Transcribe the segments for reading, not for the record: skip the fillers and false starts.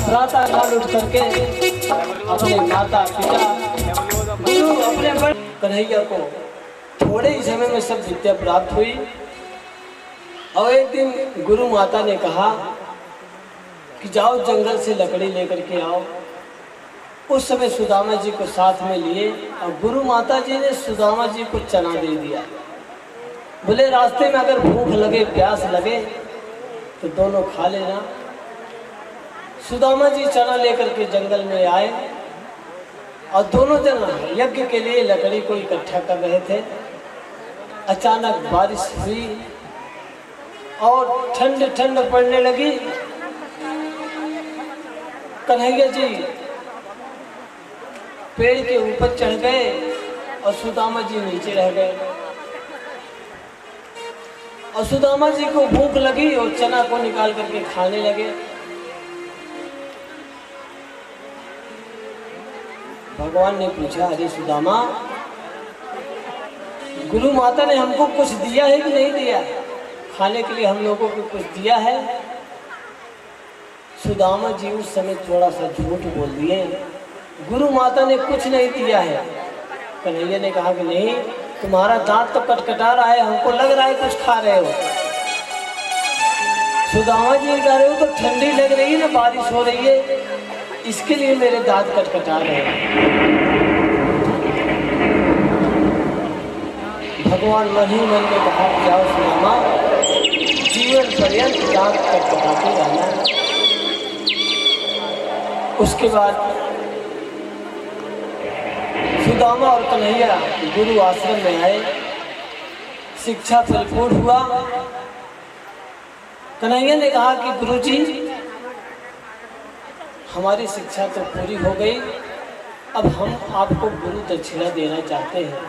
प्रातः काल उठ करके अपने माता पिता गुरु अपने बड़े कन्हैया को थोड़े ही समय में सब विद्या प्राप्त हुई। और एक दिन गुरु माता ने कहा कि जाओ जंगल से लकड़ी लेकर के आओ। उस समय सुदामा जी को साथ में लिए और गुरु माता जी ने सुदामा जी को चना दे दिया। बोले रास्ते में अगर भूख लगे प्यास लगे तो दोनों खा लेना। सुदामा जी चना लेकर के जंगल में आए और दोनों जन यज्ञ के लिए लकड़ी को इकट्ठा कर रहे थे। अचानक बारिश हुई और ठंड ठंड पड़ने लगी। कन्हैया जी पेड़ के ऊपर चढ़ गए और सुदामा जी नीचे रह गए। और सुदामा जी को भूख लगी और चना को निकाल करके खाने लगे। भगवान ने पूछा, अरे सुदामा, गुरु माता ने हमको कुछ दिया है कि नहीं दिया? खाने के लिए हम लोगों को कुछ दिया है? सुदामा जी उस समय थोड़ा सा झूठ बोल दिए, गुरु माता ने कुछ नहीं दिया है। कन्हैया ने कहा कि नहीं, तुम्हारा दांत तो कटकटा रहा है, हमको लग रहा है कुछ खा रहे हो। सुदामा जी कह रहे हो तो ठंडी लग रही है ना, बारिश हो रही है, इसके लिए मेरे दांत कटकटा रहे हैं। भगवान मन ही मन में कहा, जाओ सुदामा, जीवन पर्यंत दांत कटकटाते रहना। उसके बाद सुदामा और कन्हैया गुरु आश्रम में आए। शिक्षा फलपूर्ण हुआ। कन्हैया ने कहा कि गुरुजी, हमारी शिक्षा तो पूरी हो गई, अब हम आपको गुरु दक्षिणा देना चाहते हैं,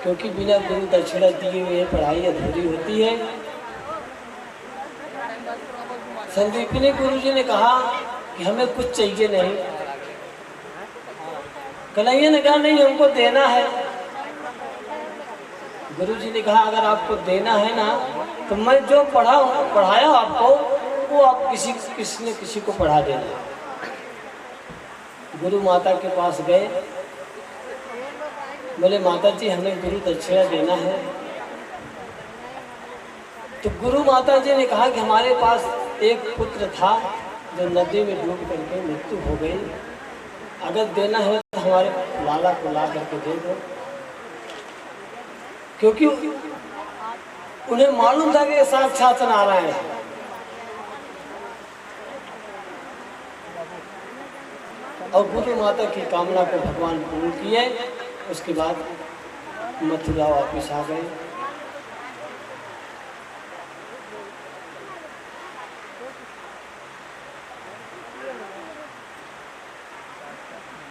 क्योंकि बिना गुरु दक्षिणा दिए हुए पढ़ाई अधूरी होती है। संदीपनी गुरु जी ने कहा कि हमें कुछ चाहिए नहीं। कन्हैया ने कहा नहीं, हमको देना है। गुरु जी ने कहा अगर आपको देना है ना, तो मैं जो पढ़ाया आपको वो आप किसी को पढ़ा देना। गुरु माता के पास गए, बोले माता जी हमें गुरु दक्षिणा देना है। तो गुरु माता जी ने कहा कि हमारे पास एक पुत्र था जो नदी में डूब करके मृत्यु हो गई, अगर देना है तो हमारे लाला को ला करके दे दो। क्योंकि उन्हें मालूम था कि साक्षात नारायण है। और गुरु माता की कामना को भगवान पूर्ण किए। उसके बाद मथुरा वापिस आ गए।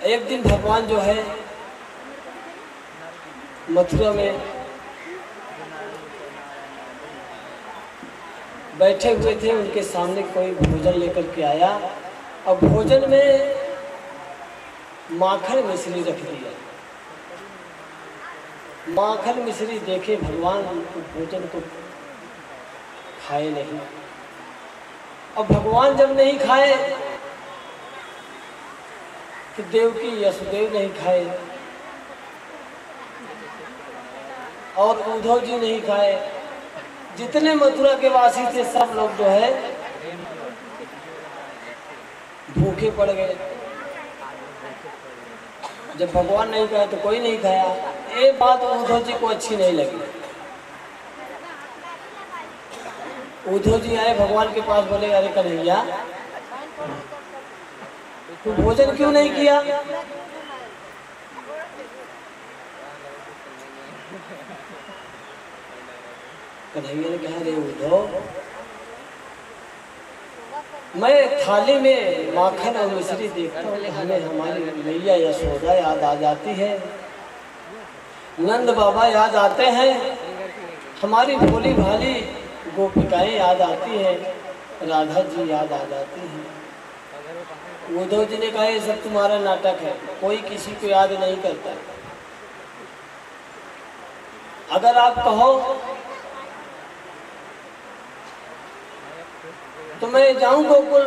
एक दिन भगवान जो है मथुरा में बैठे हुए थे, उनके सामने कोई भोजन लेकर के आया और भोजन में माखन मिश्री रख दिया। माखन मिश्री देखे भगवान भोजन को खाए नहीं। और भगवान जब नहीं खाए तो देवकी यशोदेव नहीं खाए। और उद्धव जी नहीं खाए। जितने मथुरा के वासी थे सब लोग जो है भूखे पड़ गए। जब भगवान नहीं खाए तो कोई नहीं खाया। ये बात उद्धव जी को अच्छी नहीं लगी। उद्धव जी आए भगवान के पास, बोले अरे कन्हैया तू भोजन क्यों नहीं किया? कन्हैया ने कहा, अरे उद्धव, मैं थाली में माखन और मिश्री देखता हूँ, हमें हमारी मैया यशोदा याद आ जाती है, नंद बाबा याद आते हैं, हमारी भोली भाली गोपिकाएं याद आती हैं, राधा जी याद आ जाती हैं। उद्धव जी ने कहा, ये सब तुम्हारा नाटक है, कोई किसी को याद नहीं करता। अगर आप कहो तो मैं जाऊं गोकुल।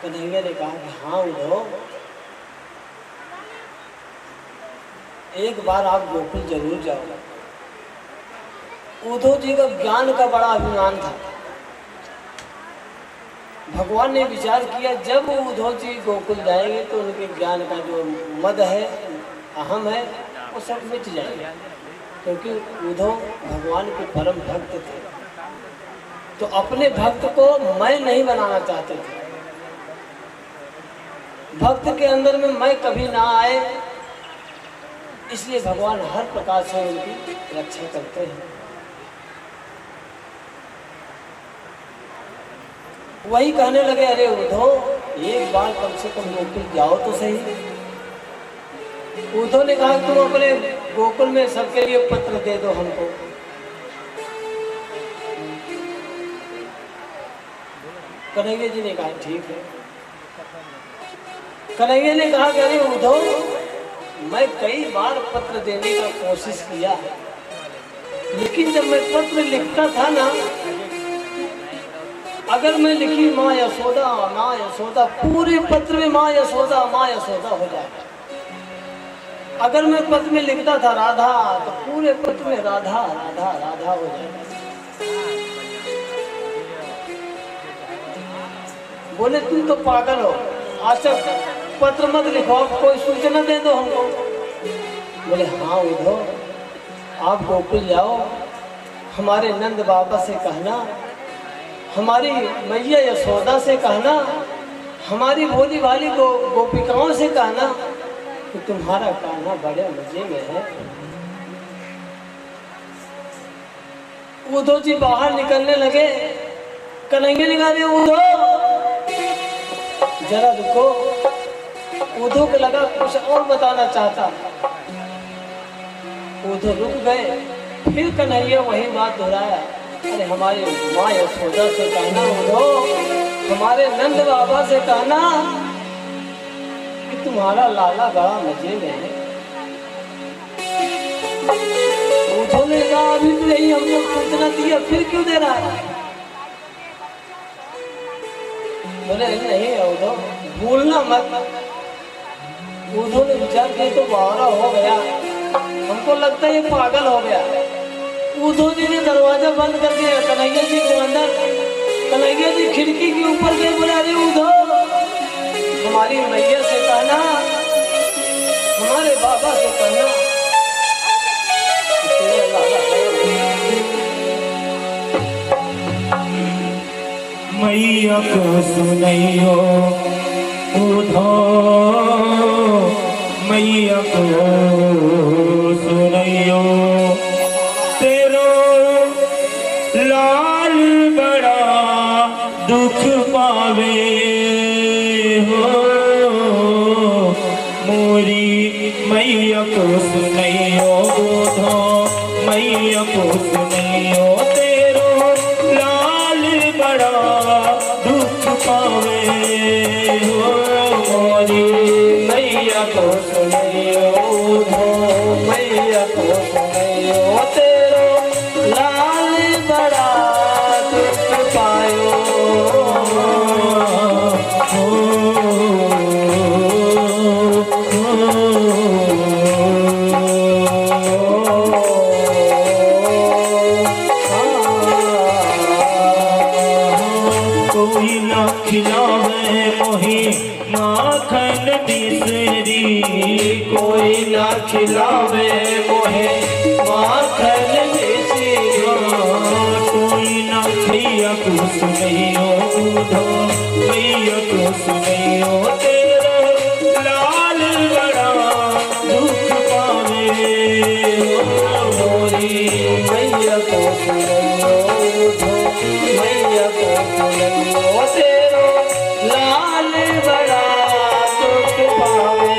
कन्हैया ने कहा कि हाँ उद्धव, एक बार आप गोकुल जरूर जाओ। उद्धव जी का ज्ञान का बड़ा अभिमान था। भगवान ने विचार किया जब उद्धव जी गोकुल जाएंगे तो उनके ज्ञान का जो मद है, अहम है, वो सब मिट जाएगा, क्योंकि उद्धव भगवान के परम भक्त थे। तो अपने भक्त को मैं नहीं बनाना चाहते थे। भक्त के अंदर में मैं कभी ना आए, इसलिए भगवान हर प्रकार से उनकी रक्षा करते हैं। वही कहने लगे, अरे उद्धव एक बार कम से कम गोकुल जाओ तो सही। उद्धव ने कहा, तुम अपने गोकुल में सबके लिए पत्र दे दो हमको। कन्हैया जी ने कहा ठीक है। कन्हैया ने कहा कि अरे उद्धव, मैं कई बार पत्र देने का कोशिश किया, लेकिन जब मैं पत्र लिखता था ना, अगर मैं लिखी माँ यशोदा, पूरे पत्र में माँ यशोदा हो जाएगा। अगर मैं पत्र में लिखता था राधा, तो पूरे पत्र में राधा हो जाएगा। बोले तुम तो पागल हो, आज तक पत्र मत लिखो, कोई सूचना दे दो हमको। बोले हाँ उद्धव, आप गोकुल जाओ, हमारे नंद बाबा से कहना, हमारी मैया यशोदा से कहना, हमारी भोली भाली गोपिकाओं से कहना कि तुम्हारा कान्हा बड़े मजे में है। उद्धव जी बाहर निकलने लगे। कन्हैया ने कहा, उद्धव जरा रुको। उद्धव को लगा कुछ और बताना चाहता। उद्धव रुक गए। फिर कन्हैया वही बात दोहराया, अरे हमारे माँ यशोदा से कहना उद्धव, हमारे नंद बाबा से कहना कि तुम्हारा लाला बड़ा मजे में है। उद्धव ने कहा, अभी तो यही हम लोग सूचना दिया, फिर क्यों दे रहा है? बोले नहीं उद्धव, भूलना मत। उद्धव ने विचार किया तो बावरा हो गया, हमको लगता है ये पागल हो गया। उद्धव जी ने दरवाजा बंद कर दिया, कन्हैया जी को अंदर। कन्हैया जी खिड़की के ऊपर गए, बोले अरे उद्धव, हमारी मैया से कहना, हमारे बाबा से कहना, मैया को सुनैयो उद्धव, मैया को सुनैयो, तेरो लाल बड़ा दुख पावे हो। मोरी मैया को सुनैयो उद्धव, मैया को सुनैयो, तेरो लाल बड़ा दुख पावे हो। मोरी मैया को सुनैयो उद्धव, मैया को सुनैयो, तेरो लाल बड़ा दुख पायो हो। खिलावे मोहे माखन मिश्री कोई ना मैया को सुनियो उधो मैया को सुनियो तेरा लाल बड़ा दुख पावे मोरी मैया को सुनियो उधो मैया को सुनियो तेरो लाल बड़ा दुख पावे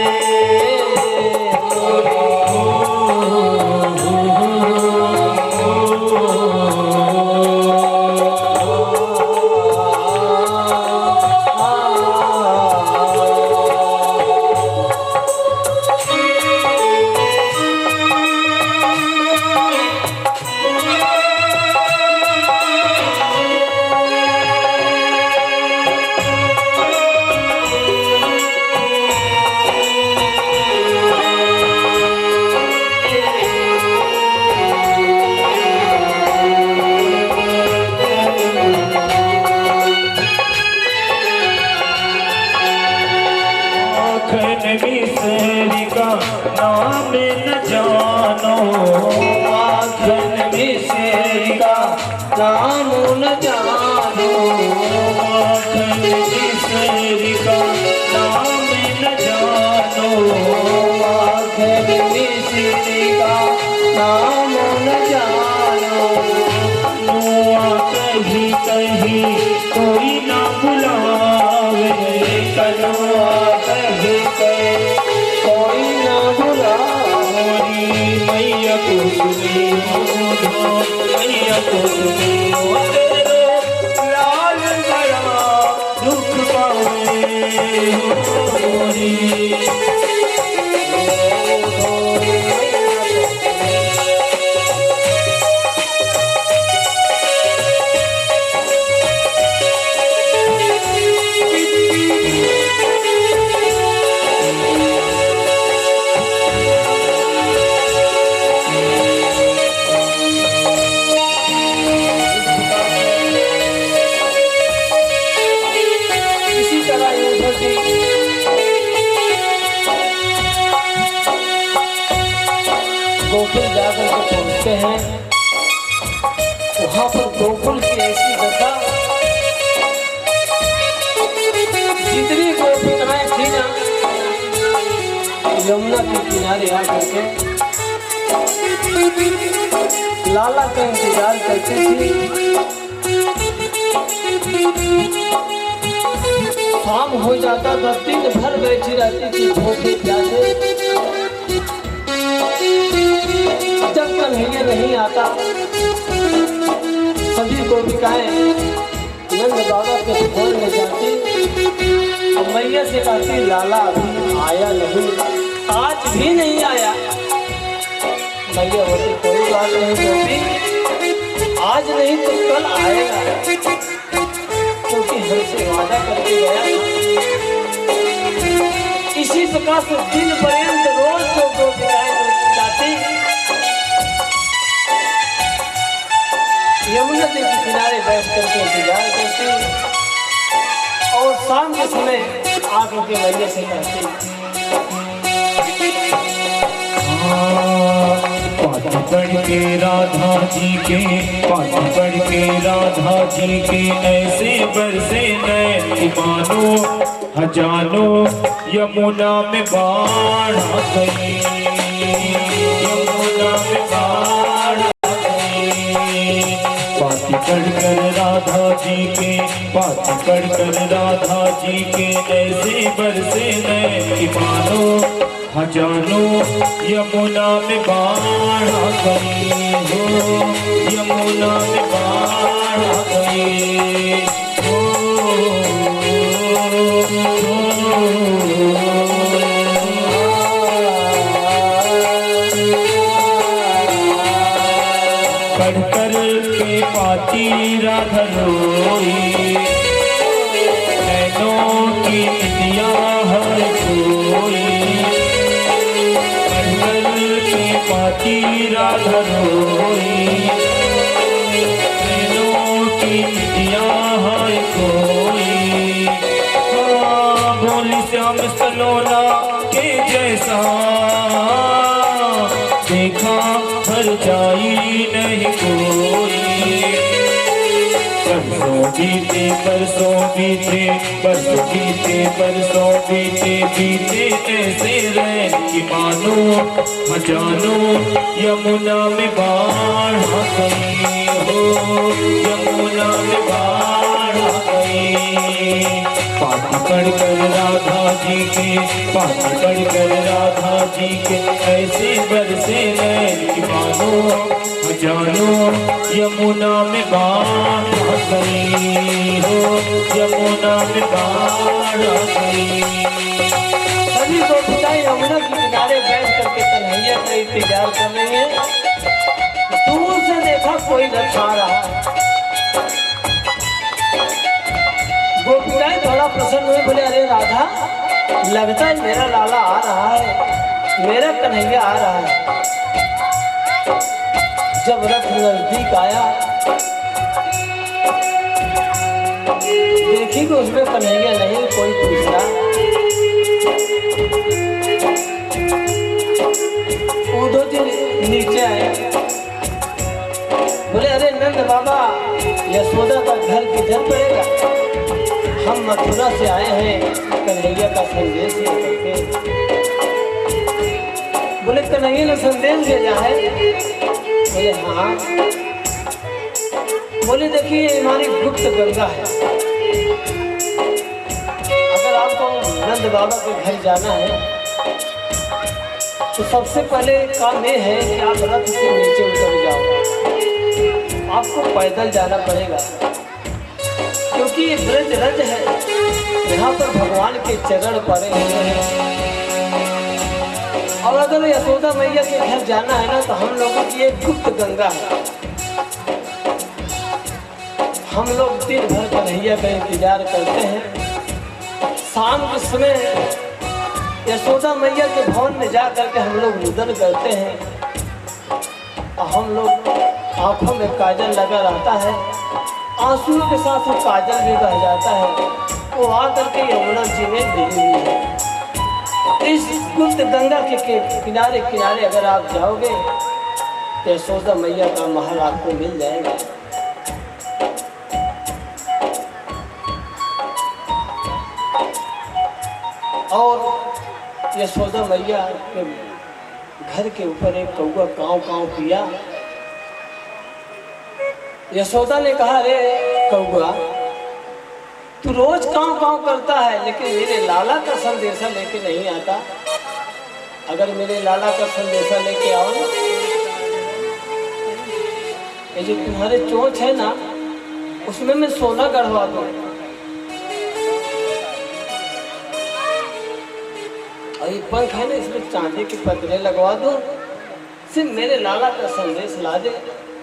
मिश्री का नाम न जानो माखन मिश्री का नाम न जानो माखन मिश्री का नाम न जानो माखन मिश्री का नाम न जानो नुआ कहीं कहीं कोई ना बुलावे कनुआ कहीं कहीं कोई न बुलावे मैया को सुनियो मैया को सुनियो तेरो लाल बड़ा दुख पावे गोकुल जाकर के पहुंचते हैं। वहां पर गोकुल की ऐसी दशा, जितनी गोपिकाएं थी ना यमुना के किनारे आकर के लाला का इंतजार करती थी। शाम हो जाता था, दिन भर बैठी रहती थी भूखे प्यासे। जब कन्हैया नहीं आता, सभी गोपिकाएं नंद बाबा के खोल में जाती और मैया से कहती लाला अभी आया नहीं, आज भी नहीं आया। मैया बोलती कोई बात नहीं गोपी, आज नहीं तो कल आएगा, क्योंकि हमसे वादा करके गया। इसी प्रकार से दिन पर्यंत रोज तो गोपिकाएं जाती, यमुना जी के किनारे बैठ करके इंतजार करती और शाम के समय आकर के मैया से कहती, पाठ पढ़ के राधा जी के, पाठ पढ़ के राधा जी के ऐसे बरसे नैन मानो हजारों यमुना में बाढ़ आ गई, यमुना में बाढ़ आ गई। पाठ पढ़ कर राधा जी के, पाठ पढ़ कर राधा जी के ऐसे बरसे नैन मानो हजारों यमुना में बाढ़ आ गई हो, यमुना में बाढ़ आ गई हो। पढ़ कर के पाती राधा रोई, नैनों की निदिया हर कोई। पाती राधा रोई, नैनों की निदिया हर कोई। हाँ, भोली श्याम सलोना के जैसा देखा भर जाई नहीं कोई। परसों बीते परसों बीते परसों बीते परसों बीते बीते ऐसे रैन की मानो हाँ जानो यमुना में बाढ़ आ गई हो, यमुना में बाढ़ आ गई। पानी पढ़कर राधा जी के, पानी पढ़कर राधा जी के ऐसे बरसे नैन की मानो जानो यमुना में बाढ़ आ गई हो, यमुना में बाढ़ आ गई। सभी गोपिकाएं यमुना के किनारे बैठ करके कन्हैया का इंतजार कर रही है। दूर से देखा कोई न खा रहा। गोपिकाएं थोड़ा प्रसन्न हुए, बोले अरे राधा, लगता है मेरा लाला आ रहा है, मेरा कन्हैया आ रहा है। जब रथ नजदीक आया देखी कि उसमें कन्हैया नहीं, कोई दूसरा। उद्धव जी नीचे आए, बोले अरे नंद बाबा, यशोदा का घर किधर पड़ेगा? हम मथुरा से आए हैं कन्हैया का संदेश लेकर के। बोले कन्हैया ने संदेश भेजा है? बोले हाँ। बोले देखिए ये हमारी गुप्त गंगा है, अगर आपको नंद बाबा के घर जाना है तो सबसे पहले काम ये है कि आप रथ से नीचे उतर जाओ। आपको पैदल जाना पड़ेगा क्योंकि ये ब्रज रथ है, यहाँ पर भगवान के चरण पड़े हुए हैं। और अगर यशोदा मैया के घर जाना है ना तो हम लोगों की एक गुप्त गंगा है। हम लोग दिन भर कन्हैया का इंतजार करते हैं। शाम के समय यशोदा मैया के भवन में जा करके हम लोग रुदन करते हैं और हम लोग आंखों में काजल लगा रहता है, आंसुओं के साथ वो काजल भी बह जाता है। वो आकर के यमुना जी में मिली हुई है। इस गुप्त गंगा के किनारे किनारे अगर आप जाओगे तो यशोदा मैया का महल आपको मिल जाएगा। और यशोदा मैया के घर के ऊपर एक कौवा काँव काँव किया। यशोदा ने कहा अरे कौवा, तू रोज काँव काँव करता है लेकिन मेरे लाला का संदेशा लेके नहीं आता। अगर मेरे लाला का संदेशा लेके आओ ना, ये जो तुम्हारे चोंच है ना उसमें मैं सोना गढ़वा दूं और ये पंख है ना इसमें चांदी के पतरे लगवा दूं, सिर्फ मेरे लाला का संदेश ला दे।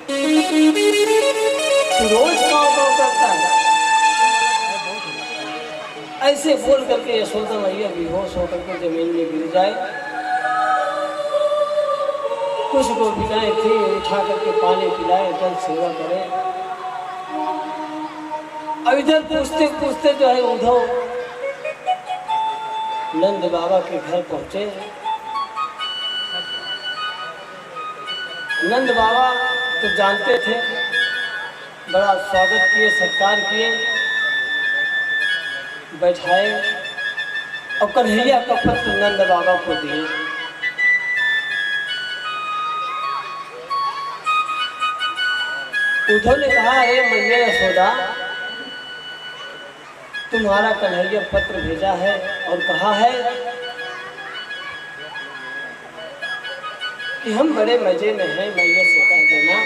तू रोज काँव काँव करता है। ऐसे बोल करके यशोदा मैया बेहोश होकर के जमीन में गिर जाए। कुछ गोपिकाएं थी उठा करके पानी पिलाए, जल सेवा करे। अब इधर पूछते पूछते जो है उद्धव नंद बाबा के घर पहुंचे। नंद बाबा तो जानते थे, बड़ा स्वागत किए, सत्कार किए, बैठाए और कन्हैया का पत्र नंद बाबा को दिए। उद्धव ने कहा अरे मैया यशोदा, तुम्हारा कन्हैया पत्र भेजा है और कहा है कि हम बड़े मजे में हैं, मैया से कह देना।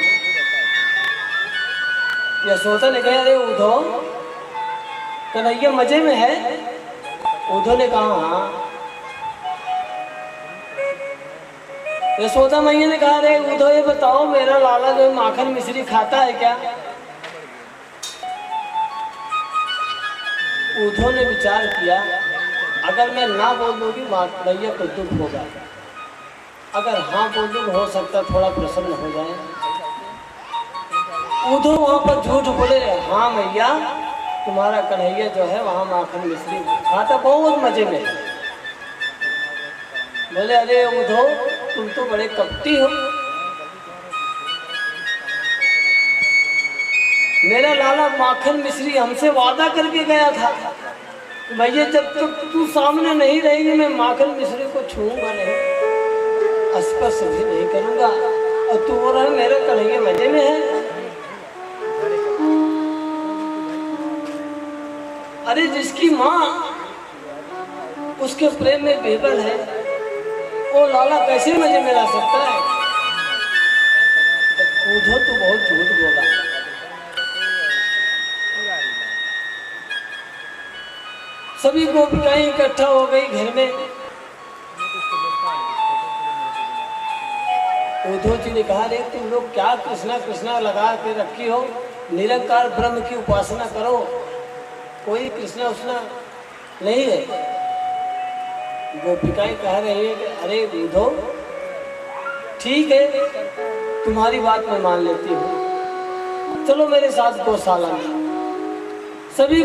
यशोदा ने कहा अरे उद्धव, कन्हैया मजे में है? उद्धव ने कहा हाँ। यशोदा मैया ने कहा अरे उद्धव ये बताओ मेरा लाला जो माखन मिश्री खाता है क्या? उद्धव ने विचार किया अगर मैं ना बोल दूंगी मैया को दुख होगा, अगर हाँ बोल दूंगी हो सकता थोड़ा प्रसन्न हो जाए। उद्धव वहां पर झूठ बोले हाँ मैया तुम्हारा कन्हैया जो है वहाँ माखन मिश्री खाता बहुत मजे में है। बोले अरे उद्धव तुम तो बड़े कपटी हो। मेरा लाला माखन मिश्री हमसे वादा करके गया था, भैया जब तक तू सामने नहीं रहेगी मैं माखन मिश्री को छूऊंगा नहीं, स्पर्श भी नहीं करूंगा। और तू और मेरे कन्हैया मजे में है। अरे जिसकी माँ उसके प्रेम में बेबल है, वो लाला कैसे मजे में रह सकता है? उधो तो बहुत झूठ बोला। सभी गोपिकाएं इकट्ठा हो गई घर में। उद्धव जी ने कहा, रे तुम लोग क्या कृष्णा कृष्णा लगा के रखी हो, निरंकार ब्रह्म की उपासना करो, कोई कृष्णा उष्णा नहीं है। गोपिकाएं कह रही है कि अरे उद्धव ठीक है, तुम्हारी बात मैं मान लेती हूँ, चलो मेरे साथ गौशाला में। सभी